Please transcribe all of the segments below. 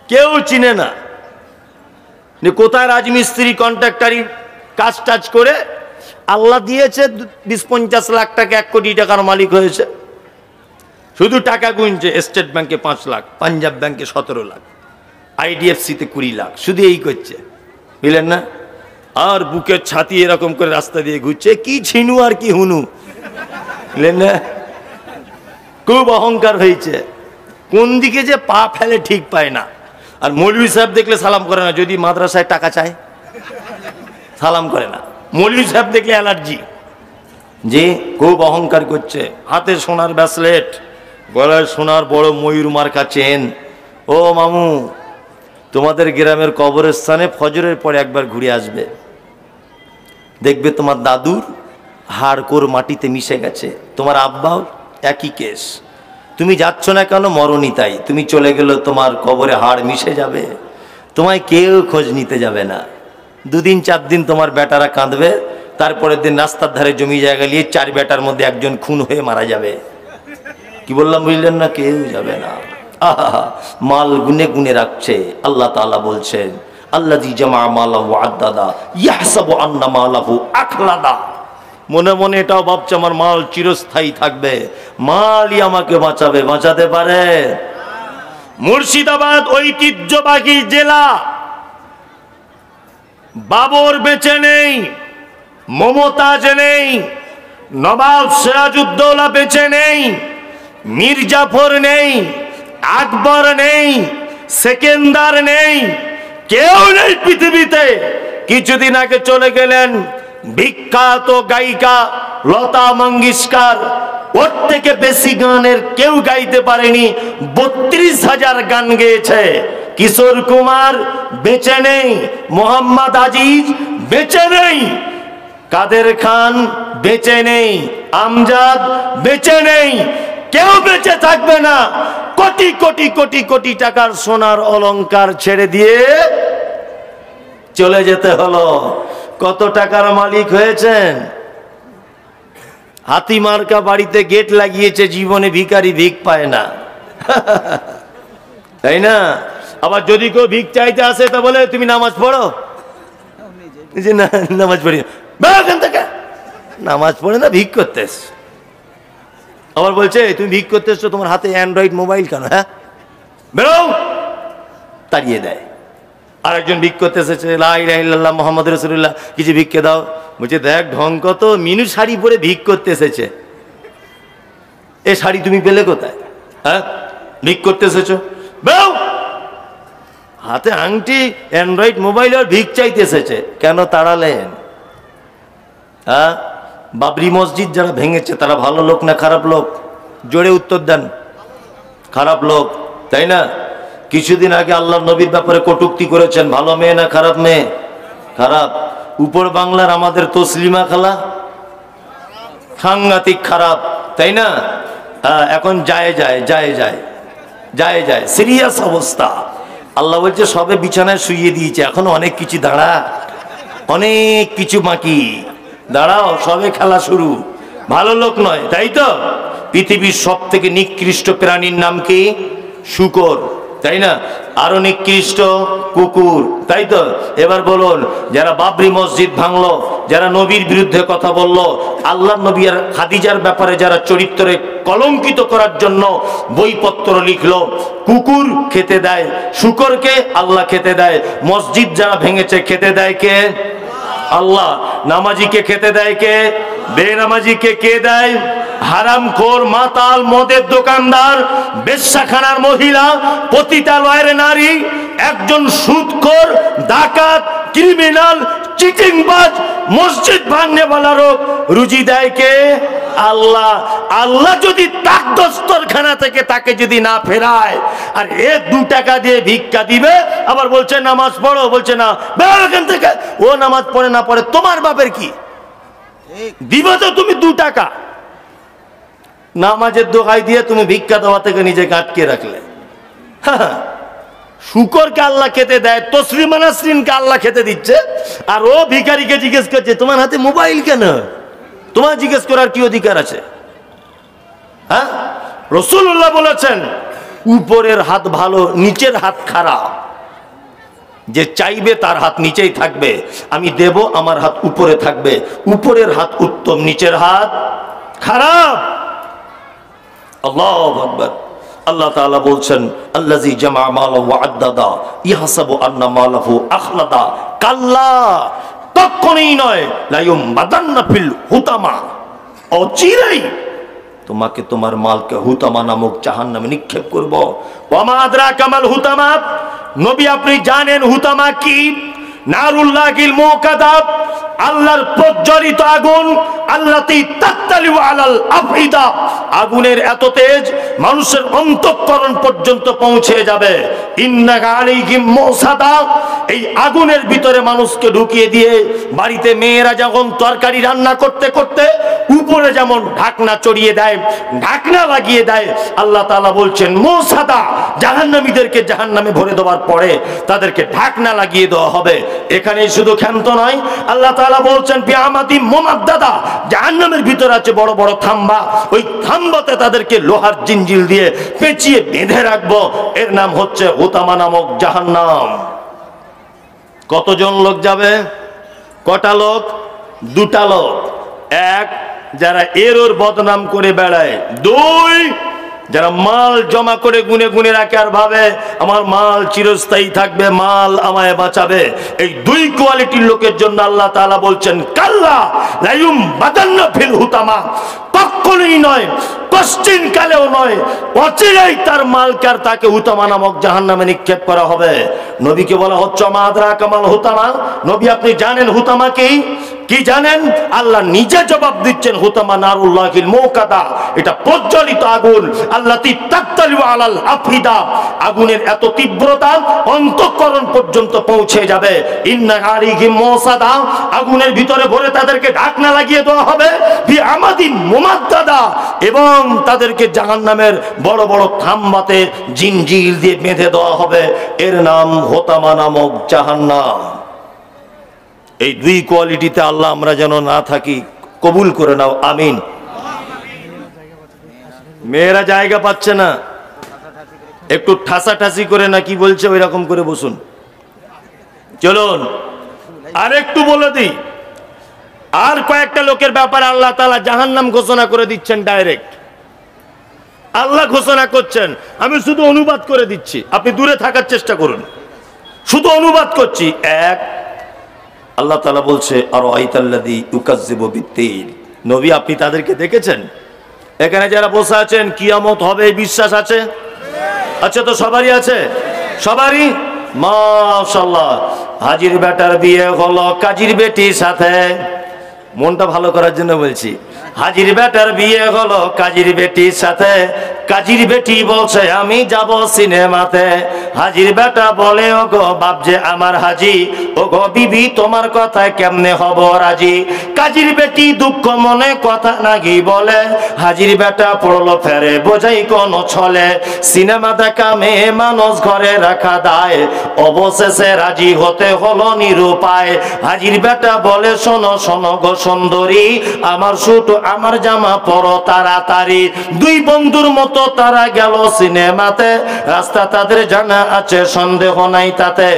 কেউ চিনে না। কোথায় রাজমিস্ত্রি কন্ট্রাক্টারি কাজ টাজ করে আল্লাহ দিয়েছে 20-50 লাখ টাকা, 1 কোটি টাকার মালিক হয়েছে। শুধু টাকা গুনছে, স্টেট ব্যাংকে 5 লাখ, পাঞ্জাব ব্যাংকে 17 লাখ, IDFC-তে 20 লাখ, শুধু এই করছে, বুঝলেন না? আর বুকের ছাতি এরকম করে রাস্তা দিয়ে ঘুরছে, কি ছিনু আর কি হুনু, বুঝলেন না? খুব অহংকার হয়েছে, কোন দিকে যে পা ফেলে ঠিক পায় না। আর মৌলভী সাহেব দেখলে সালাম করে না, যদি মাদ্রাসায় টাকা চায় সালাম করে না। মৌলভী সাহেব দেখলে অ্যালার্জি, যে খুব অহংকার করছে। হাতে সোনার ব্রেসলেট, গলায় সোনার বড় ময়ূর মার্কা চেন। ও মামু, তোমাদের গ্রামের কবরস্থানে ফজরের পরে একবার ঘুরে আসবে, দেখবে তোমার দাদুর হাড়কোর মাটিতে মিশে গেছে, তোমার আব্বাও একই কেস। তুমি যাচ্ছ না কেন? মরণই তাই। তুমি চলে গেলে তোমার কবরে হাড় মিশে যাবে, তোমায় কেউ খোঁজ নিতে যাবে না। 2 দিন 4 দিন তোমার বেটারা কাঁদবে, তারপরের দিন রাস্তার ধারে জমি জায়গা নিয়ে 4 বেটার মধ্যে একজন খুন হয়ে মারা যাবে। কি বললাম বুঝলেন না? কেউ যাবে না। আহা, মাল গুনে গুনে রাখছে। আল্লাহ তাআলা বলছেন, আল্লাযী জামা মালাহু আদ্দাদা ইয়াহসাবু আন্না মালাহু আখলাদা। মনে মনে এটাও ভাবছে আমার মাল চিরস্থায়ী থাকবে, মালই আমাকে বাঁচাবে। বাঁচাতে পারে? মুর্শিদাবাদ ঐতিহ্যবাহী জেলা, বাবর বেঁচে নেই, মমতাজ নেই, নবাব সিরাজউদ্দৌলা বেঁচে নেই, মীর জাফর নেই, আকবর নেই, সেকেন্দার নেই, কেউ নেই পৃথিবীতে। কিছুদিন আগে চলে গেলেন বিখ্যাত গায়িকা লতা মঙ্গেশকর, ওর থেকে বেশি গানের কেউ গাইতে পারেনি, 32,000 গান গেয়েছে। কিশোর কুমার বেঁচে নেই, মোহাম্মদ আজিজ বেঁচে নেই, কাদের খান বেঁচে নেই, আমজাদ বেঁচে নেই, কেউ বেঁচে থাকবে না। কোটি কোটি কোটি কোটি টাকার সোনার অলংকার ছেড়ে দিয়ে চলে যেতে হলো। কত টাকার মালিক হয়েছেন? হাতি মার্কা বাড়িতে গেট লাগিয়েছে, জীবনে ভিখারি ভিক পায় না, তাই না? আবার যদি কেউ ভিক চাইতে আসে তা বলে তুমি নামাজ পড়ো, যে না নামাজ পড়ি না, নামাজ পড়ে না, ভিক করতে এস। আবার বলছে তুমি ভিক করতে এসছো, তোমার হাতে অ্যান্ড্রয়েড মোবাইল কেন? হ্যাঁ বেরো, তাড়িয়ে দেয়। আরেকজন ভিক করতে এসেছে, লা ইলাহা ইল্লাল্লাহ মুহাম্মাদুর রাসূলুল্লাহ, কিছু ভিক্ষে দাও। বলছে দেখ ঢং কত, মিনু শাড়ি পরে ভিক করতে এসেছে। এ শাড়ি তুমি পেলে কোথায়? হ্যাঁ ভিক করতে এসেছো, বেরো। হাতে আংটি, অ্যান্ড্রয়েড মোবাইল, আর ভিক চাইতে এসেছে। কেন তাড়ালেন? হ্যাঁ, বাবরি মসজিদ যারা ভেঙেছে তারা ভালো লোক না খারাপ লোক? জোরে উত্তর দেন। খারাপ লোক, তাই না? কিছুদিন আগে আল্লাহর নবীর ব্যাপারে কটূক্তি করেছেন, ভালো মেয়ে না খারাপ মেয়ে? খারাপ। উপর বাংলার আমাদের তসলিমা খালা সাংঘাতিক খারাপ, তাই না? হ্যাঁ, এখন যায় যায় যায় যায় যায় যায় সিরিয়াস অবস্থা। আল্লাহ বলছে সবে বিছানায় শুইয়ে দিয়েছে, এখন অনেক কিছু দাঁড়া, অনেক কিছু বাকি, দাঁড়াও, সবে খেলা শুরু। ভালো লোক নয়, তাই তো? পৃথিবীর সব থেকে নিকৃষ্ট প্রাণীর নাম কি? শূকর, তাই না? আরো নিকৃষ্ট কুকুর, তাই তো? এবার বলুন, যারা বাবরি মসজিদ ভাঙলো, যারা নবীর বিরুদ্ধে কথা বললো, আল্লাহ নবী আর খাদিজার ব্যাপারে যারা চরিত্রে কলঙ্কিত করার জন্য বইপত্র লিখলো, কুকুর খেতে দেয়, শূকরকে আল্লাহ খেতে দেয়। মসজিদ যারা ভেঙেছে খেতে দেয় কে? আল্লাহ। নামাজিকে খেতে দেয় কে? বেনামাজিকে কে দেয়? হারামখোর, মাতাল, মদের দোকানদার, বেশ্যাখানার মহিলা, পতিতালয়ের নারী, একজন সুদখোর, ডাকাত, ক্রিমিনাল, চিটিংবাজ, মসজিদ ভাঙনেওয়ালারও রুজি দেয় কে? আল্লাহ। আল্লাহ যদি তাক দস্তরখানা থেকে তাকে যদি না ফেরায়, আর 2 টাকা দিয়ে ভিক্ষা দিবে, আবার বলছে নামাজ পড়ো, বলছে না, বেরো এখান থেকে। ও নামাজ পড়ে না পড়ে তোমার বাপের কি? দিবে তো তুমি 2 টাকা, নামাজের দোহাই দিয়ে তুমি ভিক্ষা দেওয়া থেকে নিজেকে আটকে রাখলে। শূকরকে আল্লাহ খেতে দেয়, তসলিমা নাসরিনকে আল্লাহ খেতে দিচ্ছে, আর ও ভিখারিকে জিজ্ঞেস করছে তোমার হাতে মোবাইল কেন? তোমার জিজ্ঞেস করার কি অধিকার আছে? হ্যাঁ, রাসূলুল্লাহ বলেছেন উপরের হাত ভালো, নিচের হাত খারাপ। যে চাইবে তার হাত নিচেই থাকবে, আমি দেব, আমার হাত উপরে থাকবে। উপরের হাত উত্তম, নিচের হাত খারাপ। আল্লাহু আকবার। আল্লাহ তাআলা বলছেন, আল্লাযী জামা মালাহু ওয়া আদ্দাদা ইয়াহসাবু আন্না মালাহু আখলাদা, কাল্লা, কখনোই নয়, লা ইউমবাদান্না ফিল হুতামা, অচিরেই তোমাকে তোমার মালকে হুতামা নামক জাহান্নামে নিক্ষেপ করব। ওয়া মা আদরাকা মাল হুতামা, নবী আপনি জানেন হুতামা কি? নারুল্লাহিল মুকাদা, আল্লাহর প্রজ্বলিত আগুন, আল্লাতী তাত্তালিউ আলাল আফইদা, আগুনের এত তেজ মানুষের অন্তঃকরণ পর্যন্ত পৌঁছে যাবে। ইন্না আলাইহিম মুসাদা, এই আগুনের ভিতরে মানুষকে ঢুকিয়ে দিয়ে বাড়িতে মেয়েরা যখন তরকারি রান্না করতে করতে উপরে যেমন ঢাকনা চড়িয়ে দেয়, ঢাকনা লাগিয়ে দেয়, আল্লাহ তাআলা বলছেন মুসাদা, জাহান্নামীদেরকে জাহান্নামে ভরে দেওয়ার পরে তাদেরকে ঢাকনা লাগিয়ে দেওয়া হবে। এখানেই শুধু ক্ষান্ত নয়, আল্লাহ তাআলা বলছেন বিআমাদি মুমাদ্দাদা, জাহান্নামের ভিতরে আছে বড় বড় থাম্বা, ওই থাম্বাতে তাদেরকে লোহার জিঞ্জিল দিয়ে পেঁচিয়ে বেঁধে রাখবো। এর নাম হচ্ছে হুতামা নামক জাহান্নাম। কতজন লোক যাবে? কটা লোক? দুটা লোক। এক, যারা এর ওর বদনাম করে বেড়ায়। দুই, যারা মাল জমা করে গুনে গুনে রাখে আর ভাবে আমার মাল চিরস্থায়ী থাকবে, মাল আমায় বাঁচাবে। এই দুই কোয়ালিটির লোকের জন্য আল্লাহ তাআলা বলছেন কাল্লা লা ইউমবাদান্না ফিল হুতামা, কখনোই নয়, পশ্চিম কালেও নয়, অচিরেই তার মালকার তাকে হুতামা নামক জাহান্নামে নিক্ষেপ করা হবে। নবীকে বলা হচ্ছে মা আদরাকা মাল হুতামা, নবী আপনি জানেন হুতামা কি? কি জানেন? আল্লাহ নিজে জবাব দিচ্ছেন হুতামা নারুল্লাহিল মুকাদা, এটা প্রজ্বলিত আগুন, আল্লাতী তাত্তালিউ আলাল আফিদা, আগুনের এত তীব্রতা অন্তঃকরণ পর্যন্ত পৌঁছে যাবে। ইন্না আলাইহিম মুসাদা, আগুনের ভিতরে ভরে তাদেরকে ঢাকনা লাগিয়ে দেওয়া হবে। বিআমাদি মুমাদ্দাদা, এবং তাদেরকে জাহান্নামের বড় বড় থাম্বাতে জিঞ্জির দিয়ে বেঁধে দেওয়া হবে। এর নাম হুতামা নামক জাহান্নাম। এই দুই কোয়ালিটিতে আল্লাহ আমরা যেন না থাকি, কবুল করে নাও, আমিন। মেয়েরা জায়গা পাচ্ছে না, একটু ঠাসাঠাসি করে না কি বলছে ওই রকম করে বসুন। চলুন আর একটু বলে দিই, আর কয়েকটা লোকের ব্যাপারে আল্লাহ তাআলা জাহান্নাম ঘোষণা করে দিচ্ছেন ডাইরেক্ট। আল্লাহ ঘোষণা করছেন, আমি শুধু অনুবাদ করে দিচ্ছি, আপনি দূরে থাকার চেষ্টা করুন, শুধু অনুবাদ করছি। এক, আল্লাহ তাআলা বলছে আরাআইতাল্লাযী ইউকাজ্জিবু বিদ্দীন, নবী আপনি তাদেরকে দেখেছেন? এখানে যারা বসে আছেন কিয়ামত হবে বিশ্বাস আছে? আচ্ছা, তো সবারই আছে? সবারই? মাশাআল্লাহ। হাজির বেটার বিয়ে হলো কাজীর বেটির সাথে, মনটা ভালো করার জন্য বলছি। হাজির বেটার বিয়ে হলো কাজীর বেটির সাথে, কাজীর বেটি বলছে আমি যাব সিনেমাতে। হাজির বেটা বলে ও গো বাপ যে আমার হাজি, ও গো বিবি তোমার কথায় কেমনে হব রাজি। কাজীর বেটি দুঃখ মনে কথা নাকি বলে, হাজির বেটা পড়লো ফেরে বোঝাই কোন ছলে। সিনেমা দেখা মেয়ে মানুষ ঘরে রাখা দায়, অবশেষে রাজি হতে হলো নিরুপায়। হাজির বেটা বলে শোনো শোনো গো সুন্দরী, আমার শুট আমার জামা পরো তাড়াতাড়ি। দুই বন্ধুর মতো তারা গেল সিনেমাতে, রাস্তা তাদের জানা আছে সন্দেহ নাই তাতে।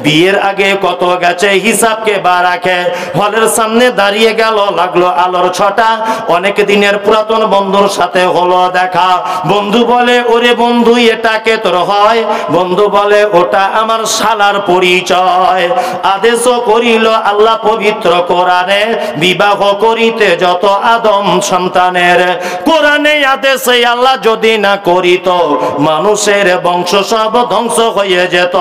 বিয়ের আগে কত গেছে হিসাব কে বা রাখে, হলের সামনে দাঁড়িয়ে গেল লাগলো আলোর ছটা। অনেক দিনের পুরাতন বন্ধুর সাথে হলো দেখা, বন্ধু বলে ওরে বন্ধু এটাকে তোর হয়, বন্ধু বলে ওটা আমার শালার পরিচয়। আদেশও করিল আল্লাহ পবিত্র কোরআনে, বিবাহ করিতে যত আদম সন্তানের। কোরআনে আদেশে আল্লাহ যদি না করিত, মানুষের বংশ সব ধ্বংস হয়ে যেত।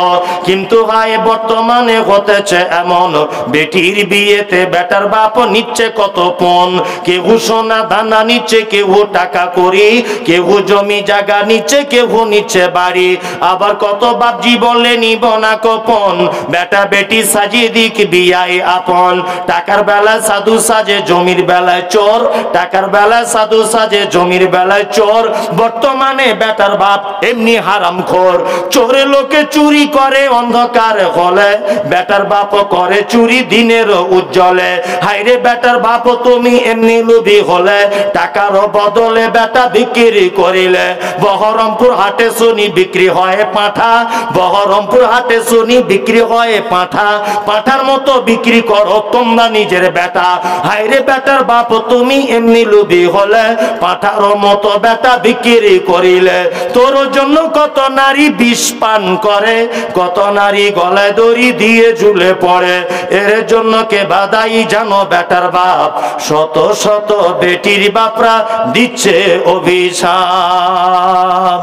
কিন্তু ভাই বর্তমানে হতেছে এমন, বেটির বিয়েতে বেটার বাপ নিচ্ছে কত পণ। কেউ সোনা দানা নিচ্ছে, কেউ টাকা করি, কেউ জমি জায়গা নিচ্ছে, কেউ নিচ্ছে বাড়ি। আবার কত বাপজি বলে নিব না কোপন, বেটা বেটি সাজিয়ে দিক বিয়াই আপন। টাকার বেলায় সাধু সাজে, জমির বেলায় চোর, টাকার বেলায় সাধু সাজে, জমির বেলায় চোর। বর্তমানে বেটার বাপ এমনি হারামখোর। চোরে লোকে চুরি করে অন্ধকার হলে, বেটার বাপ করে চুরি দিনের উজ্জ্বলে। হাইরে বেটার বাপ তুমি এমনি লোভী হলে, টাকার বদলে বেটা বিক্রি করিলে। বহরমপুর হাটে শুনি বিক্রি হয় পাঁঠা, বহরমপুর হাটে শুনি বিক্রি হয় পাঁঠা। পাঁঠার মতো বিক্রি করো তোমরা নিজের বেটা। হাইরে বেটার বাপ তুমি এমনি লোভী হলে, পাঁঠার মতো বেটা বিক্রি করিলে। তোর জন্য কত নারী বিষ পান করে, কত নারী গলায় দড়ি দিয়ে ঝুলে পড়ে। এর জন্য কে বাদাই জানো বেটার বাপ, শত শত বেটির বাপরা দিচ্ছে অভিশাপ।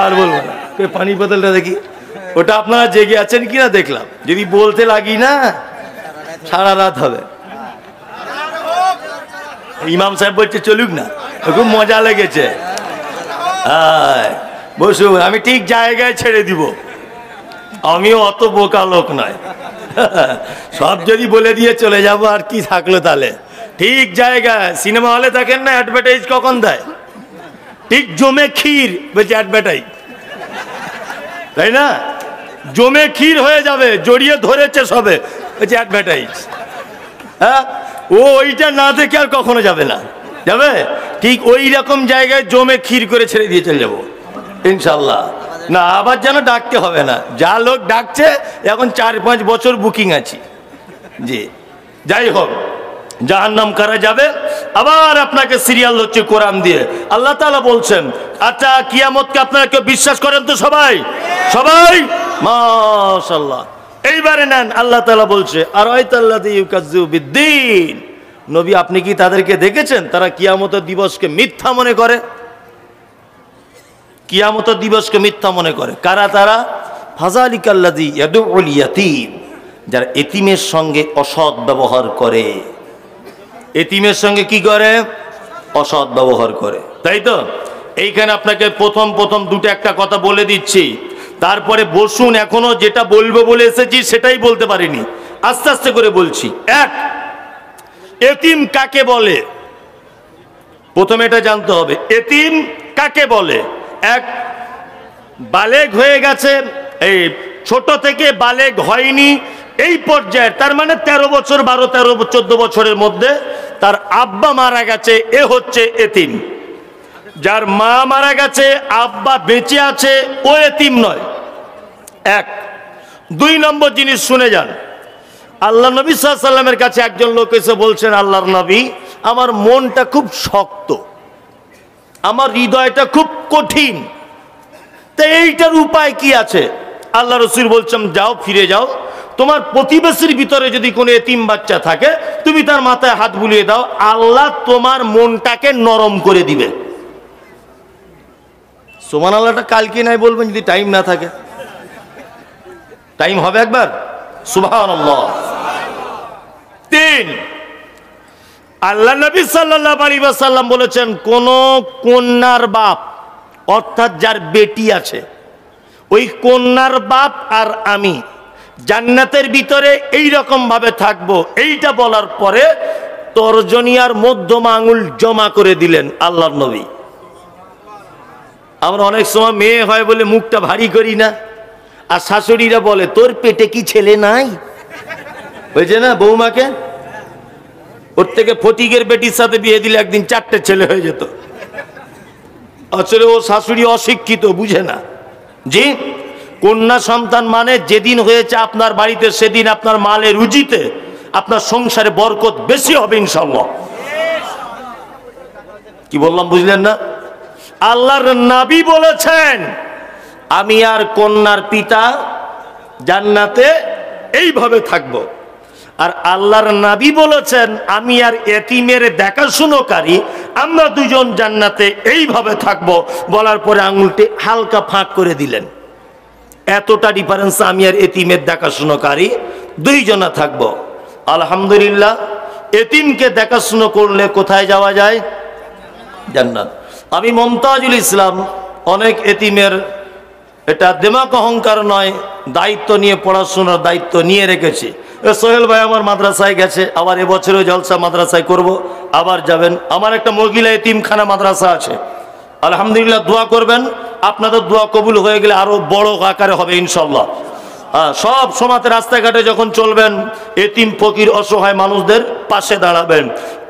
আর বলবো না, পানি বোতলটা দেখি, ওটা আপনারা জেগে আছেন কিনা দেখলাম। যদি বলতে লাগি না সারা রাত হবে। ইমাম সাহেব বলছে চলুক না, খুব মজা লেগেছে। বসুন, আমি ঠিক জায়গায় ছেড়ে দিব। আমিও অত বোকা লোক নয়, সব যদি বলে দিয়ে চলে যাব আর কি থাকলো তাহলে। ঠিক জায়গায়, সিনেমা হলে থাকেন না, অ্যাডভার্টাইজ কখন দেয়? ঠিক জমে ক্ষীর বলছে অ্যাডভার্টাইজ, তাই না? জমে ক্ষীর হয়ে যাবে, জড়িয়ে ধরেছে সবে, বলছে অ্যাডভার্টাইজ। হ্যাঁ, ও ওইটা না দেখে আর কখনো যাবে না, যাবে ঠিক ওই রকম জায়গায় জমে ক্ষীর করে ছেড়ে দিয়ে চলে যাবো ইনশাল্লাহ। না আবার যেন ডাকতে হবে না, যা লোক ডাকছে এখন 4-5 বছর বুকিং আছি। জি, যাই হোক, জাহান্নাম কারা যাবে? আবার আপনাকে সিরিয়াল হচ্ছে কোরআন দিয়ে। আল্লাহ তাআলা বলছেন, আচ্ছা কিয়ামতকে আপনারা কেউ বিশ্বাস করেন তো? সবাই সবাই মাশাআল্লাহ। এইবারে নেন, আল্লাহ তাআলা বলছে আরাইতাল্লাযী ইউকাজ্জিবু বিদ্দীন। নবী আপনি কি তাদেরকে দেখেছেন তারা কিয়ামতের দিবসকে মিথ্যা মনে করে? কিয়ামতের দিবসকে মিথ্যা মনে করে কারা? তারা ফাযালিকাল্লাযী ইয়াদউল ইয়াতীম, যারা এতিমের সঙ্গে অসৎ ব্যবহার করে। এতিমের সঙ্গে কি করে? অসৎ ব্যবহার করে, তাই তো? এইখানে আপনাকে প্রথম দুটো একটা কথা বলে দিচ্ছি, তারপরে বসুন। এখনো যেটা বলবো বলে এসেছি সেটাই বলতে পারিনি, আস্তে আস্তে করে বলছি। এক, এতিম কাকে বলে? প্রথমে এটা জানতে হবে, এতিম কাকে বলে। এক, বালেগ হয়ে গেছে, এই ছোট থেকে বালেগ হয়নি এই পর্যায়ে, তার মানে 13 বছর 12-13-14 বছরের মধ্যে তার আব্বা মারা গেছে, এ হচ্ছে এতিম। যার মা মারা গেছে, আব্বা বেঁচে আছে, ও এতিম নয়। এক। 2 নম্বর জিনিস শুনে যান, আল্লাহ নবী সাল্লাল্লাহু আলাইহি ওয়াসাল্লামের কাছে একজন লোক এসে বলছেন, আল্লাহর নবী আমার মনটা খুব শক্ত, আমার হৃদয়টা খুব কঠিন, তো এইটার উপায় কি আছে? আল্লাহ রাসূল বলছেন, যাও ফিরে যাও, তোমার প্রতিবেশীর ভিতরে যদি কোনো এতিম বাচ্চা থাকে তুমি তার মাথায় হাত বুলিয়ে দাও, আল্লাহ তোমার মনটাকে নরম করে দিবে। সুবহানাল্লাহটা কালকে নাই বলবেন যদি টাইম না থাকে। টাইম হবে একবার, সুবহানাল্লাহ। 3, আল্লাহ নবী সাল্লাল্লাহু আলাইহি ওয়াসাল্লাম বলেছেন, কোন কন্যার বাপ অর্থাৎ যার বেটি আছে, ওই কন্যার বাপ আর আমি জান্নাতের ভিতরে এই রকম ভাবে থাকবো। এইটা বলার পরে তর্জনী আর মধ্যম আঙুল জমা করে দিলেন আল্লাহর নবী। আমরা অনেক সময় মেয়ে হয় বলে মুখটা ভারী করি না, আর শাশুড়িরা বলে তোর পেটে কি ছেলে নাই? বুঝছে না বৌমাকে, ওর থেকে ফটিকের বেটির সাথে বিয়ে দিলে একদিন 4টে ছেলে হয়ে যেত। আসলে ও শাশুড়ি অশিক্ষিত, বুঝে না। জি, কন্যা সন্তান মানে যেদিন হয়েছে আপনার বাড়িতে, সেদিন আপনার মালে রুজিতে আপনার সংসারে বরকত বেশি হবে ইনশাআল্লাহ। কি বললাম বুঝলেন না? আল্লাহর নবী বলেছেন, আমি আর কন্যার পিতা জান্নাতে এইভাবে থাকব। আর আল্লাহর নবী বলেছেন, আমি আর এতিমের দেখাশুনোকারী আমরা দুজন জান্নাতে এইভাবে থাকব। বলার পরে আঙুলটি হালকা ফাঁক করে দিলেন। এতটা ডিফারেন্স, আমি আর এতিমের দেখাশুনোকারী দুইজনা থাকব। আলহামদুলিল্লাহ, এতিমকে দেখাশুনো করলে কোথায় যাওয়া যায়? জান্নাত। আমি মমতাজুল ইসলাম অনেক এতিমের এটা দিমাগ অহংকার নয়, দায়িত্ব নিয়ে পড়াশোনার দায়িত্ব নিয়ে রেখেছি। সোহেল ভাই আমার মাদ্রাসায় গেছে, আবার এবছরও জলসা মাদ্রাসায় করব, আবার যাবেন। আমার একটা মহিলা এতিমখানা মাদ্রাসা আছে, আলহামদুলিল্লাহ দোয়া করবেন, আপনাদের দোয়া কবুল হয়ে গেলে আরো বড় আকারে হবে ইনশাল্লাহ। সব সমাজে রাস্তাঘাটে যখন চলবেন এতিম ফকির অসহায় মানুষদের পাশে দাঁড়াবেন।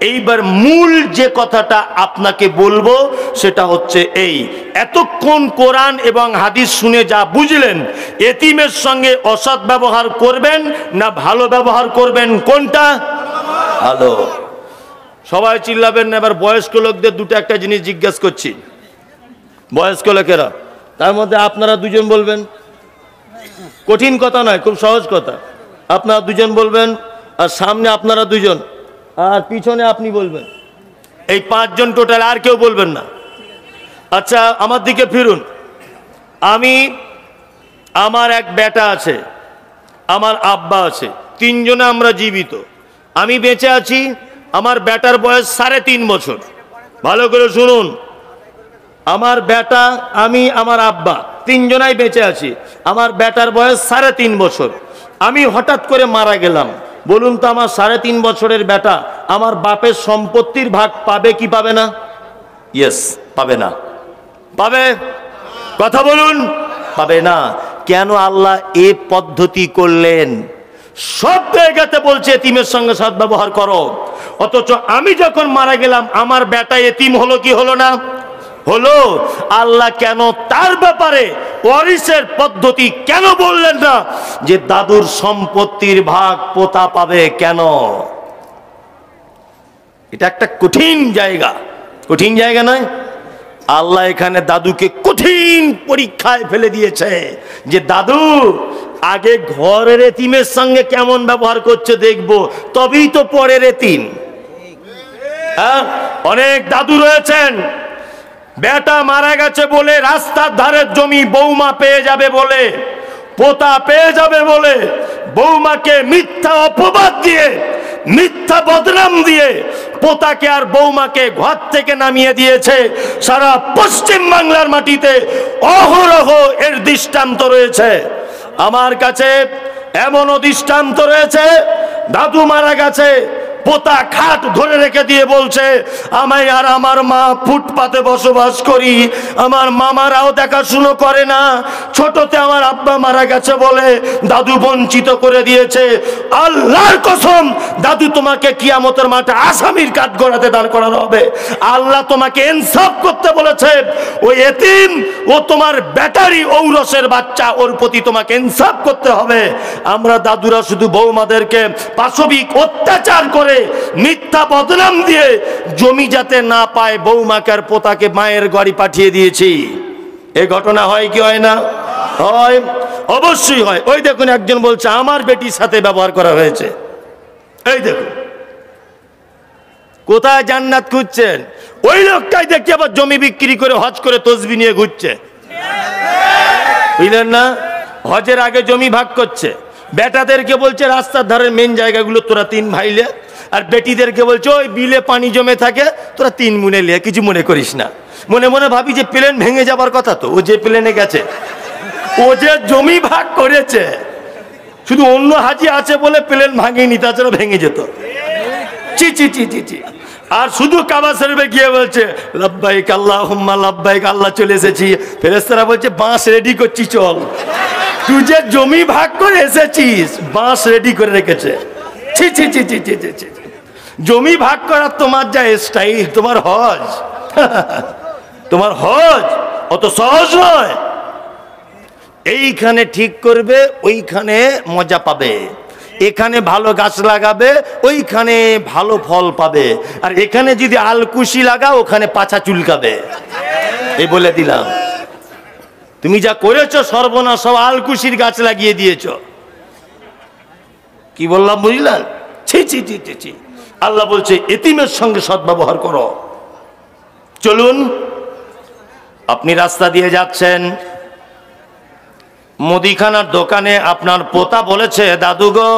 এইবার মূল যে কথাটা আপনাকে বলবো সেটা হচ্ছে এই, এতক্ষণ কোরআন এবং হাদিস শুনে যা বুঝলেন, এতিমের সঙ্গে অসৎ ব্যবহার করবেন না ভালো ব্যবহার করবেন, কোনটা ভালো? সবাই চিল্লাবেন না। এবার বয়স্ক লোকদের দুটো একটা জিনিস জিজ্ঞেস করছি, বয়স্ক লোকেরা, তার মধ্যে আপনারা দুজন বলবেন, কঠিন কথা নয়, খুব সহজ কথা। আপনারা দুজন বলবেন, আর সামনে আপনারা দুজন, আর পিছনে আপনি বলবেন, এই 5 জন টোটাল, আর কেউ বলবেন না। আচ্ছা আমার দিকে ফিরুন। আমার এক বেটা আছে, আমার আব্বা আছে, 3 জনে আমরা জীবিত। আমি বেঁচে আছি, আমার বেটার বয়স 3.5 বছর। ভালো করে শুনুন, আমার বেটা, আমি, আমার আব্বা 3 জনাই বেঁচে আছি। আমার বেটার বয়স 3.5 বছর। আমি হঠাৎ করে মারা গেলাম। বলুন তো, আমার 3.5 বছরের বেটা আমার বাপের সম্পত্তির ভাগ পাবে কি পাবে না? ইয়েস, পাবে না। পাবে? কথা বলুন, পাবে না। কেন আল্লাহ এ পদ্ধতি করলেন? সব জায়গাতে বলছে এতিমের সঙ্গে সদ্ব্যবহার করো, অথচ আমি যখন মারা গেলাম আমার বেটা এতিম হলো কি হলো না? হলো। আল্লাহ কেন তার ব্যাপারে ওয়ারিসের পদ্ধতি কেন বললেন না যে দাদুর সম্পত্তির ভাগ পোতা পাবে? কেন? এটা একটা কঠিন জায়গা, কঠিন জায়গা নয়? আল্লাহ এখানে দাদুকে কঠিন পরীক্ষায় ফেলে দিয়েছে যে দাদু আগে ঘরের এতিমের সঙ্গে কেমন ব্যবহার করছে দেখবো, তবেই তো পরের এতিম। হ্যাঁ, অনেক দাদু রয়েছেন, বেটা মারা গেছে বলে রাস্তার ধারের জমি বৌমা পেয়ে যাবে বলে, পোতা পেয়ে যাবে বলে বৌমাকে মিথ্যা অপবাদ দিয়ে, মিথ্যা বদনাম দিয়ে পোতাকে আর বৌমাকে ঘর থেকে নামিয়ে দিয়েছে। সারা পশ্চিম বাংলার মাটিতে অহরহ এর দৃষ্টান্ত রয়েছে। আমার কাছে এমনও দৃষ্টান্ত রয়েছে, দাদু মারা গেছে, পোতা খাট ধরে রেখে দিয়ে বলছে আমি আর আমার মা ফুটপাতে বসবাস করি, আমার মামারাও দেখাশুনো করে না, ছোটতে আমার আব্বা মারা গেছে বলে দাদু বঞ্চিত করে দিয়েছে। আল্লাহর কসম, দাদু তোমাকে কিয়ামতের মাঠে আসামির কাঠগড়াতে দাঁড় করানো হবে। আল্লাহ তোমাকে ইনসাফ করতে বলেছে। ওই এতিম ও তোমার ব্যাটারি ঔরসের বাচ্চা, ওর প্রতি তোমাকে ইনসাফ করতে হবে। আমরা দাদুরা শুধু বৌমাদেরকে পাশবিক অত্যাচার করে মিথ্যা বদনাম দিয়ে জমি যাতে না পায় বৌমাকে আর পোতাকে মায়ের বাড়ি পাঠিয়ে দিয়েছি। এই ঘটনা হয় কি হয় না? হয়, অবশ্যই হয়। ওই দেখুন একজন বলছে আমার বেটির সাথে ব্যবহার করা হয়েছে। এই দেখুন, কোথায় জান্নাত খুঁজছেন? ওই লোকটাই দেখছি আবার জমি বিক্রি করে হজ করে তসবি নিয়ে ঘুরছে, বুঝলেন না? হজের আগে জমি ভাগ করছে। বেটাদেরকে বলছে রাস্তার ধারের মেন জায়গাগুলো তোরা 3 ভাইলে, আর বেটিদেরকে বলছে ওই বিলে পানি জমে থাকে তোরা 3 মুনে লিয়ে, কিছু মনে করিস না। মনে মনে ভাবি যে প্লেন ভেঙে যাবার কথা, তো ও যে প্লেনে গেছে, ও যে জমি ভাগ করেছে, শুধু অন্য হাজি আছে বলে প্লেন ভাঙেনি, তাছাড়া ভেঙে যেত। চি চি চি চি চি। আর শুধু কাবা শরীফে গিয়ে বলছে লাব্বাইক আল্লাহুম্মা লাব্বাইক, আল্লাহ চলে এসেছি। ফেরেশতারা বলছে বাঁশ রেডি করছি, চল। তুই যে জমি ভাগ করে এসেছিস, বাঁশ রেডি করে রেখেছে। ছি ছি ছি ছি ছি ছি। জমি ভাগ করার তোমার যা স্টাইল, তোমার হজ, তোমার হজ অত সহজ নয়। এইখানে ঠিক করবে, ওইখানে মজা পাবে। এখানে ভালো গাছ লাগাবে, ওইখানে ভালো ফল পাবে। আর এখানে যদি আলকুশি লাগাও, ওখানে পাছা চুলকাবে। এই বলে দিলাম, তুমি যা করেছো সর্বনাশ, সব আলকুশির গাছ লাগিয়ে দিয়েছো। কি বললাম বুঝলেন? ছি ছি ছি ছি ছি। আল্লাহ বলছে এতিমের সঙ্গে সদ্ব্যবহার করো। চলুন, আপনি রাস্তা দিয়ে যাচ্ছেন, মুদিখানার দোকানে আপনার পোতা বলেছে দাদু গো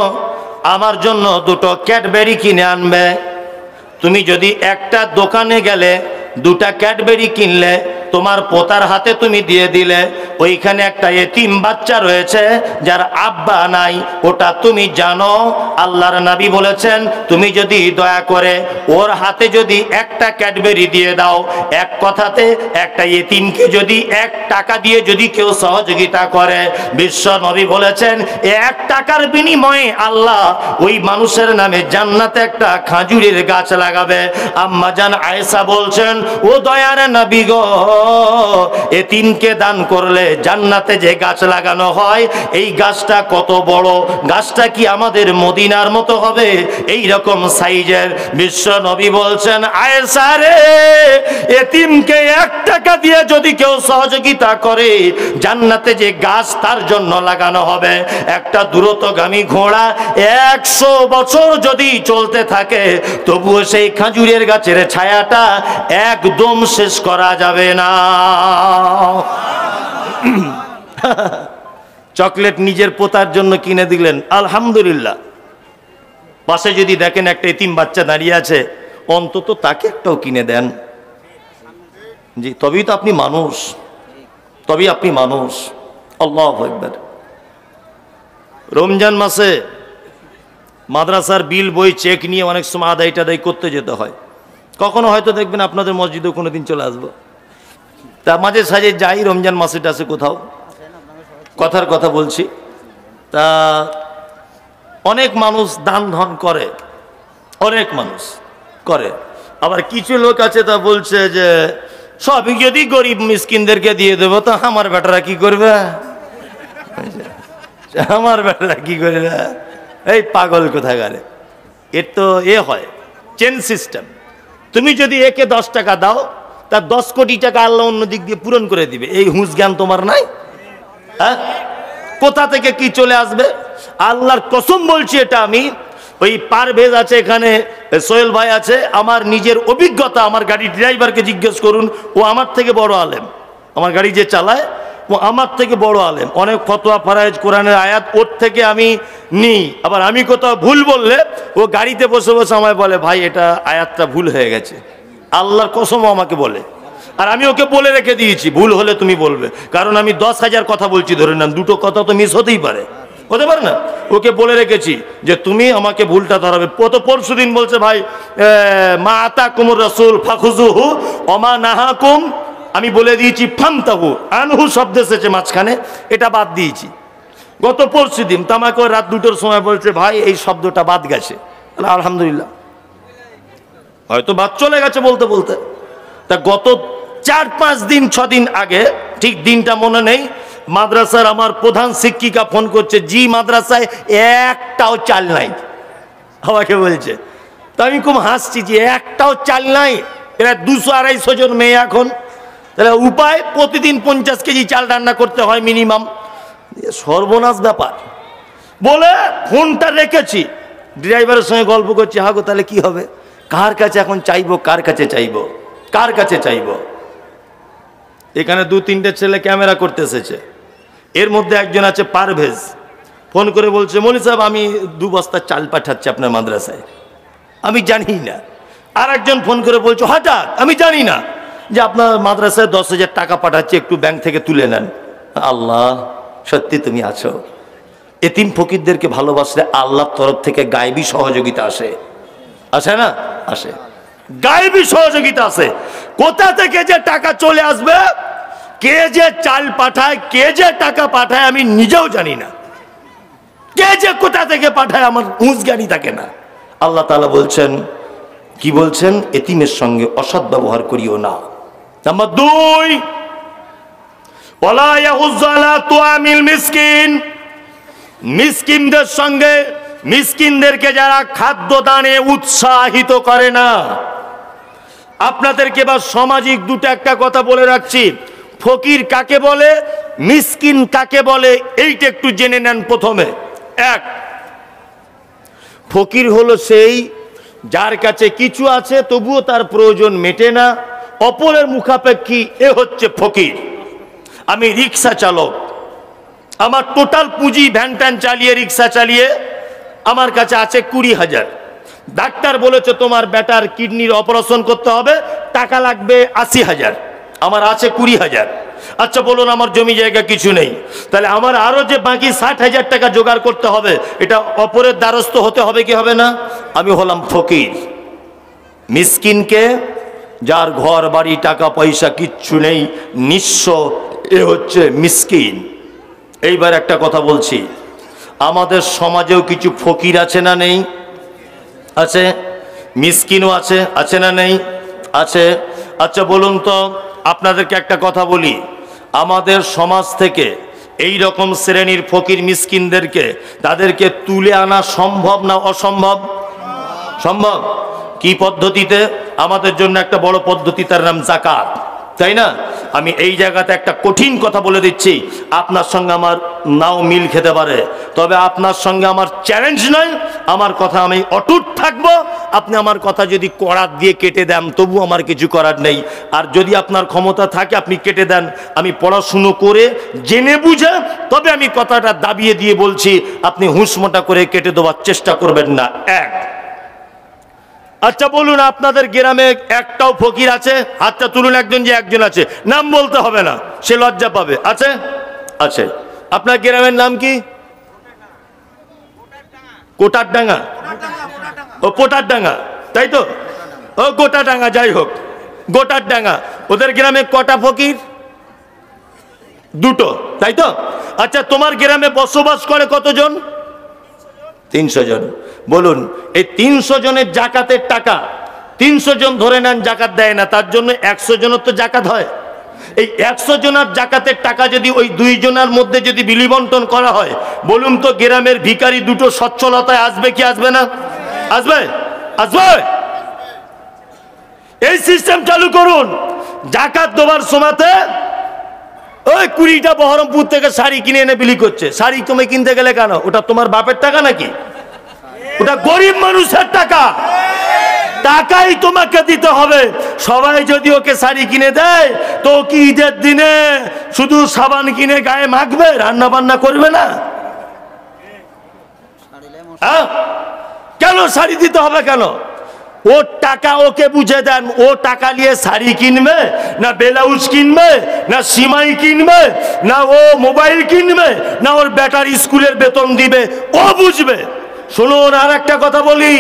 আমার জন্য 2টো ক্যাডবেরি কিনে আনবে। তুমি যদি একটা দোকানে গেলে 2টা ক্যাডবেরি কিনলে, তোমার পোতার হাতে তুমি দিয়ে দিলে, ওইখানে একটা এতিম বাচ্চা রয়েছে যার আব্বা নাই, ওটা তুমি জানো। আল্লাহর নবী বলেছেন তুমি যদি দয়া করে ওর হাতে যদি একটা ক্যাডবেরি দিয়ে দাও, এক কথাতে একটা এতিমকে যদি 1 টাকা দিয়ে যদি কেউ সহযোগিতা করে, বিশ্ব নবী বলেছেন 1 টাকার বিনিময়ে আল্লাহ ওই মানুষের নামে জান্নাতে একটা খাজুরের গাছ লাগাবে। আম্মা জান আয়েশা বলছেন ও দয়ার নবী গো, এতিমকে দান করলে জান্নাতে যে গাছ লাগানো হয় এই গাছটা কত বড়, গাছটা কি আমাদের মদিনার মতো হবে এই রকম সাইজের? বিশ্ব নবী বলছেন আয়েশা রে, এতিমকে 1 টাকা দিয়ে যদি কেউ সহযোগিতা করে জান্নাতে যে গাছ তার জন্য লাগানো হবে, একটা দ্রুতগামী ঘোড়া 100 বছর যদি চলতে থাকে তবুও সেই খাজুরের গাছের ছায়াটা একদম শেষ করা যাবে না। চকলেট নিজের পোতার জন্য কিনে দিলেন, আলহামদুলিল্লাহ। পাশে যদি দেখেন একটা এতিম বাচ্চা দাঁড়িয়ে আছে, অন্তত তাকে একটাও কিনে দেন। জি, তবেই তো আপনি মানুষ, তবেই আপনি মানুষ। আল্লাহু আকবার। রমজান মাসে মাদ্রাসার বিল বই চেক নিয়ে অনেক সময় আদায় টাদাই করতে যেতে হয়। কখনো হয়তো দেখবেন আপনাদের মসজিদেও কোনো দিন চলে আসবো, তা মাঝে সাঝে যাই রমজান মাসে টাসে কোথাও, কথার কথা বলছি। তা অনেক মানুষ দান ধন করে, অনেক মানুষ করে, আবার কিছু লোক আছে তা বলছে যে সবই যদি গরিব মিসকিনদেরকে দিয়ে দেবো তো আমার বেটারা কি করবে, আমার বেটারা কি করবে? এই পাগল কোথাকারে, এর তো হয় চেন সিস্টেম। তুমি যদি একে 10 টাকা দাও তার 10 কোটি টাকা আল্লাহ অন্য দিক দিয়ে পূরণ করে দিবে। এই হুঁশ জ্ঞান তোমার নাই? হ্যাঁ, কোথা থেকে কি চলে আসবে? আল্লাহর কসম বলছি এটা আমি। ওই পারভেজ আছে এখানে, সোহেল ভাই আছে, আমার নিজের অভিজ্ঞতা, আমার গাড়ির ড্রাইভারকে জিজ্ঞেস করুন, ও আমার থেকে বড় আলেম, আমার গাড়ি যে চালায় ও আমার থেকে বড় আলেম, অনেক ফতোয়া ফারায়েজ কোরআনের আয়াত ওর থেকে আমি নিই। আবার আমি কোথাও ভুল বললে ও গাড়িতে বসে বসে আমায় বলে ভাই এটা আয়াতটা ভুল হয়ে গেছে, আল্লাহর কসম আমাকে বলে। আর আমি ওকে বলে রেখে দিয়েছি ভুল হলে তুমি বলবে, কারণ আমি 10,000 কথা বলছি, ধরে নেন 2টো কথা তো মিস হতেই পারে, হতে পারে না? ওকে বলে রেখেছি যে তুমি আমাকে ভুলটা ধরাবে। পরশু দিন বলছে ভাই মা আতাকুমুর রাসূল ফাখুযুহু ওমা নাহাকুম, আমি বলে দিয়েছি ফামতাহু, আনহু শব্দ এসেছে মাঝখানে, এটা বাদ দিয়েছি। গত পরশু দিন তো আমাকে রাত 2টোর সময় বলছে ভাই এই শব্দটা বাদ গেছে। আলহামদুলিল্লাহ, হয়তো বাদ চলে গেছে বলতে বলতে। তা গত 4-5 দিন 6 দিন আগে, ঠিক দিনটা মনে নেই, মাদ্রাসার আমার প্রধান শিক্ষিকা ফোন করছে, জি মাদ্রাসায় একটাও চাল নাই, আমাকে বলছে। তো আমি খুব হাসছি যে একটাও চাল নাই, এরা 200-250 জন মেয়ে এখন, তাহলে উপায় প্রতিদিন 50 কেজি চাল রান্না করতে হয় মিনিমাম। সর্বনাশ ব্যাপার বলে ফোনটা রেখেছি, ড্রাইভারের সঙ্গে গল্প করছি, হাগো তাহলে কি হবে, কার কাছে এখন চাইবো, কার কাছে চাইবো, কার কাছে চাইবো? এখানে 2-3টে ছেলে ক্যামেরা করতে এসেছে, এর মধ্যে একজন আছে পারভেজ, ফোন করে বলছে মনি সাহেব আমি 2 বস্তা চাল পাঠাচ্ছি আপনার মাদ্রাসায়। আমি জানি না। আর একজন ফোন করে বলছে হঠাৎ, আমি জানি না, যে আপনার মাদ্রাসায় 10,000 টাকা পাঠাচ্ছি, একটু ব্যাংক থেকে তুলে নেন। আল্লাহ, সত্যি তুমি আছো। এতিম ফকিরদেরকে ভালোবাসলে আল্লাহর তরফ থেকে গায়েবী সহযোগিতা আসে, আসে না? আসে, গায়েবী সহযোগিতা আসে। কোথা থেকে যে টাকা চলে আসবে, কে যে চাল পাঠায়, কে যে টাকা পাঠায় আমি নিজেও জানি না, কে যে কোথা থেকে পাঠায় আমার হুঁশ জ্ঞানী থাকে না। আল্লাহ তাআলা বলছেন, কি বলছেন? এতিমের সঙ্গে অসৎ ব্যবহার করিও না। নাম্বার 2, ওয়ালা ইয়াহুজ্জু আলা তুআমিল মিসকিন, মিসকিনদের সঙ্গে, মিসকিনদেরকে যারা খাদ্য দানে উৎসাহিত করে না। আপনাদেরকে এবার সামাজিক 2টা কথা বলে রাখছি, ফকির কাকে বলে, মিসকিন কাকে বলে, এইটা একটু জেনে নেন প্রথমে। 1, ফকির হলো সেই যার কাছে কিছু আছে তবুও তার প্রয়োজন মেটে না, অপরের মুখাপেক্ষী, এ হচ্ছে ফকির। আমি রিক্সা চালক, আমার টোটাল পুঁজি ভ্যান ট্যান চালিয়ে রিক্সা চালিয়ে আমার কাছে আছে 20,000। ডাক্তার বলেছে তোমার বেটার কিডনির অপারেশন করতে হবে, টাকা লাগবে 80,000, আমার আছে 20,000। আচ্ছা বলুন, আমার জমি জায়গা কিছু নেই, তাহলে আমার আরো যে বাকি 60,000 টাকা জোগাড় করতে হবে, এটা অপরের দ্বারস্থ হতে হবে কি হবে না? আমি হলাম ফকির। মিসকিনকে, যার ঘর বাড়ি টাকা পয়সা কিচ্ছু নেই, নিঃস্ব, এ হচ্ছে মিসকিন। এইবার একটা কথা বলছি, আমাদের সমাজেও কিছু ফকির আছে না নেই? আছে। মিসকিনও আছে, আছে না নেই? আছে। আচ্ছা বলুন তো, আপনাদেরকে একটা কথা বলি, আমাদের সমাজ থেকে এই রকম শ্রেণীর ফকির মিসকিনদেরকে, তাদেরকে তুলে আনা সম্ভব না অসম্ভব? সম্ভব। কি পদ্ধতিতে? আমাদের জন্য একটা বড় পদ্ধতি, তার নাম যাকাত, তাই না? আমি এই জায়গাতে একটা কঠিন কথা বলে দিচ্ছি, আপনার সঙ্গে আমার নাও মিল খেতে পারে, তবে আপনার সঙ্গে আমার চ্যালেঞ্জ নয়, আমার কথা আমি অটুট থাকবো। আপনি আমার কথা যদি করাত দিয়ে কেটে দেন তবু আমার কিছু করার নেই, আর যদি আপনার ক্ষমতা থাকে আপনি কেটে দেন। আমি পড়াশুনো করে জেনে বুঝে তবে আমি কথাটা দাবিয়ে দিয়ে বলছি, আপনি হুঁশমোটা করে কেটে দেওয়ার চেষ্টা করবেন না। এক। আচ্ছা বলুন, আপনাদের গ্রামে একটাও ফকির আছে? হাতটা তুলুন একজন, যে একজন আছে। নাম বলতে হবে না, সে লজ্জা পাবে। আছে? আছে। আপনার গ্রামের নাম কি? কোটারডাঙ্গা। ও পোটারডাঙ্গা, তাই তো? ও গোটাডাঙ্গা, যাই হোক, গোটারডাঙ্গা। ওদের গ্রামে কটা ফকির? দুটো, তাই তো? আচ্ছা, তোমার গ্রামে বসবাস করে কতজন? 300 জন। বলুন, এই 300 জনের জাকাতের টাকা, 300 জন ধরে নেন জাকাত দেয় না, তার জন্য 100 জনের তো জাকাত হয়। এই 100 জনের জাকাতের টাকা যদি ওই 2 জনের মধ্যে যদি বিলি বন্টন করা হয়, বলুন তো গ্রামের ভিখারি দুটো সচ্ছলতায় আসবে কি আসবে না? আসবে, আসবে। এই সিস্টেম চালু করুন। জাকাত দেওয়ার সময়তে ওই 20টা বহরমপুর থেকে শাড়ি কিনে এনে বিলি করছে। শাড়ি তুমি কিনতে গেলে কেন? ওটা তোমার বাপের টাকা নাকি? ওটা গরিব মানুষের টাকা, টাকাই তোমাকে দিতে হবে। সবাই যদি ওকে শাড়ি কিনে দেয় তো কি ঈদের দিনে শুধু সাবান কিনে গায়ে মাখবে, রান্না বান্না করবে না? কেন শাড়ি দিতে হবে কেন? ওর টাকা ওকে বুঝে দেন, ও টাকা নিয়ে শাড়ি কিনবে না ব্লাউজ কিনবে না সিমাই কিনবে না ও মোবাইল কিনবে না ওর বেটার স্কুলের বেতন দিবে, ও বুঝবে। শুনুন, আর একটা কথা বলি,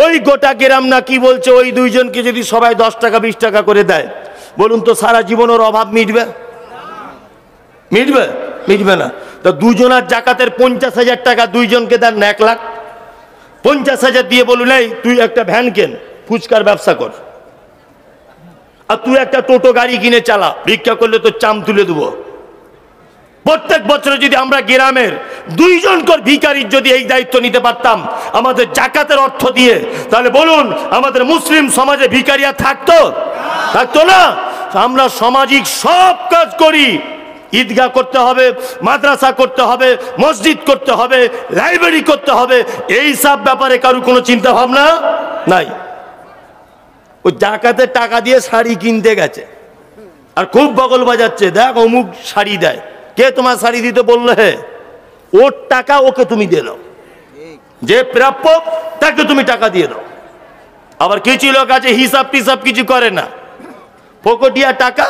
ওই গোটা গ্রাম না কি বলছে, ওই 2 জনকে যদি সবাই 10 টাকা 20 টাকা করে দেয়, বলুন তো সারা জীবন ওর অভাব মিটবে? মিটবে? মিটবে না। তো 2 জনের জাকাতের 50,000 টাকা 2 জনকে দেন না, 1 লাখ। 50,000 দিয়ে বলুন, এই তুই একটা ভ্যান কেন, ফুচকার ব্যবসা কর, আর তুই একটা টোটো গাড়ি কিনে চালা, ভিক্ষা করলে তোর চাম তুলে দেবো। প্রত্যেক বছরে যদি আমরা গ্রামের 2 জন করে ভিখারির যদি এই দায়িত্ব নিতে পারতাম আমাদের জাকাতের অর্থ দিয়ে, তাহলে বলুন আমাদের মুসলিম সমাজে ভিখারিয়া থাকতো? থাকতো না। আমরা সামাজিক সব কাজ করি, ঈদগাহ করতে হবে, মাদ্রাসা করতে হবে, মসজিদ করতে হবে, লাইব্রেরি করতে হবে, এই সব ব্যাপারে কারো কোনো চিন্তা ভাবনা নাই। ও জাকাতের টাকা দিয়ে শাড়ি কিনতে গেছে আর খুব বগল বাজাচ্ছে, দেখ অমুক শাড়ি দেয়। কে তোমার শাড়ি দিতে বললে? হে, ওর টাকা ওকে তুমি দিয়ে দাও, যে প্রাপ্য তাকে তুমি টাকা দিয়ে দাও। আবার কিছু লোক আছে হিসাব টিসাব কিছু করে না, ফকটিয়া টাকা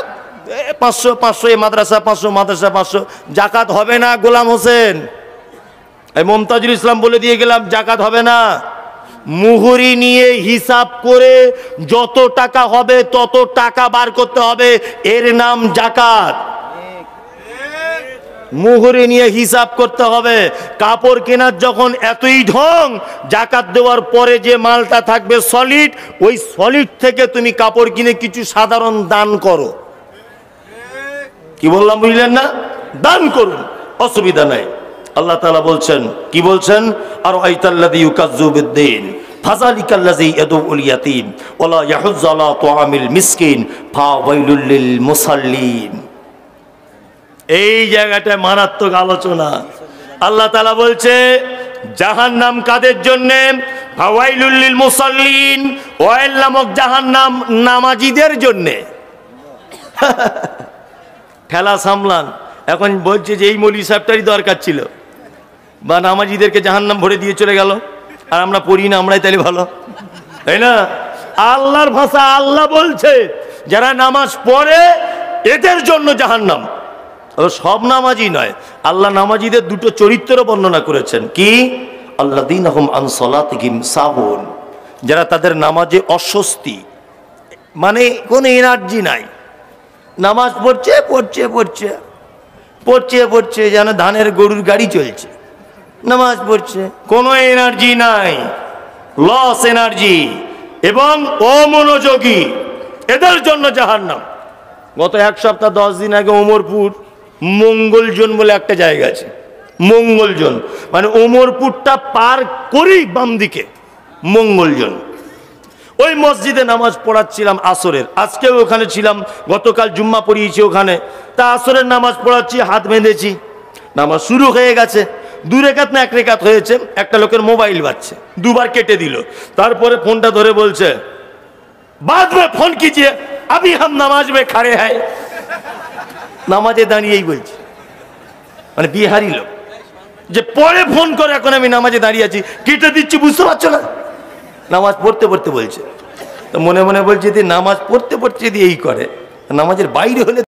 500 500, এ মাদ্রাসা 500, মাদ্রাসা 500। জাকাত হবে না গোলাম হোসেন, এই মমতাজুল ইসলাম বলে দিয়ে গেলাম, জাকাত হবে না। মুহুরি নিয়ে হিসাব করে যত টাকা হবে তত টাকা বার করতে হবে, এর নাম জাকাত। মুহুরি নিয়ে হিসাব করতে হবে। কাপড় কেনার যখন এতই ঢং, জাকাত দেওয়ার পরে যে মালটা থাকবে সলিড, ওই সলিড থেকে তুমি কাপড় কিনে কিছু সাধারণ দান করো। কি বললাম বুঝলেন না? দান করুন, অসুবিধা নাই। আল্লাহ তাআলা বলছেন, কি বলছেন? আর আইতাল্লাযী ইউকাজ্জিবু বিদ্দীন ফাযালিকাল্লাযী ইয়াদউল ইয়াতীম ওয়ালা ইয়াহুজ্জু আলা তুআমিল মিসকিন ফাওয়াইলুল লিল মুসাল্লিন। এই জায়গাটায় মারাত্মক আলোচনা। আল্লাহ তাআলা বলছে জাহান্নাম কাদের জন্য? ফাওয়াইলুল লিল মুসাল্লিন, ওয়াইল নামক জাহান্নাম নামাজীদের জন্য। খেলা সামলান। এখন বলছে যে এই মৌলভী সাহেবটারই দরকার ছিল, বা নামাজীদেরকে জাহান্নাম ভরে দিয়ে চলে গেল, আর আমরা পড়ি না, আমরাই তাহলে ভালো, তাই না? আল্লাহর ভাষা, আল্লাহ বলছে যারা নামাজ পড়ে এদের জন্য জাহান্নাম। সব নামাজি নয়, আল্লাহ নামাজিদের দুটো চরিত্র বর্ণনা করেছেন। কি? আল্লাযীনা হুম আন সালাতিহিম সাহুন, যারা তাদের নামাজে অস্বস্তি, মানে কোনো এনার্জি নাই, নামাজ পড়ছে পড়ছে পড়ছে পড়ছে পড়ছে যেন ধানের গরুর গাড়ি চলছে, নামাজ পড়ছে, কোনো এনার্জি নাই, লস এনার্জি এবং অমনোযোগী, এদের জন্য জাহান্নাম। গত এক সপ্তাহ 10 দিন আগে ওমরপুর মঙ্গলজন বলে একটা জায়গা আছে, মঙ্গলজন মানে ওমরপুরটা পার করেই বাম দিকে মঙ্গলজন, ওই মসজিদে নামাজ পড়াচ্ছিলাম আসরের, আজকেও ওখানে ছিলাম, গতকাল জুম্মা পড়িয়েছি ওখানে। তা আসরের নামাজ পড়াচ্ছি, হাত বেঁধেছি, নামাজ শুরু হয়ে গেছে, 2 রেকাত না 1 রেকাত হয়েছে, একটা লোকের মোবাইল বাজছে, 2 বার কেটে দিল, তারপরে ফোনটা ধরে বলছে बाद में फोन कीजिए अभी हम नमाज में खड़े हैं। নামাজে দাঁড়িয়েই বলছি, মানে বিহারি লোক, যে পরে ফোন করে এখন আমি নামাজে দাঁড়িয়ে আছি, কেটে দিচ্ছি, বুঝতে পারছো না? নামাজ পড়তে পড়তে বলছে। তো মনে মনে বলছে যে নামাজ পড়তে পড়তে যদি এই করে, নামাজের বাইরে হলে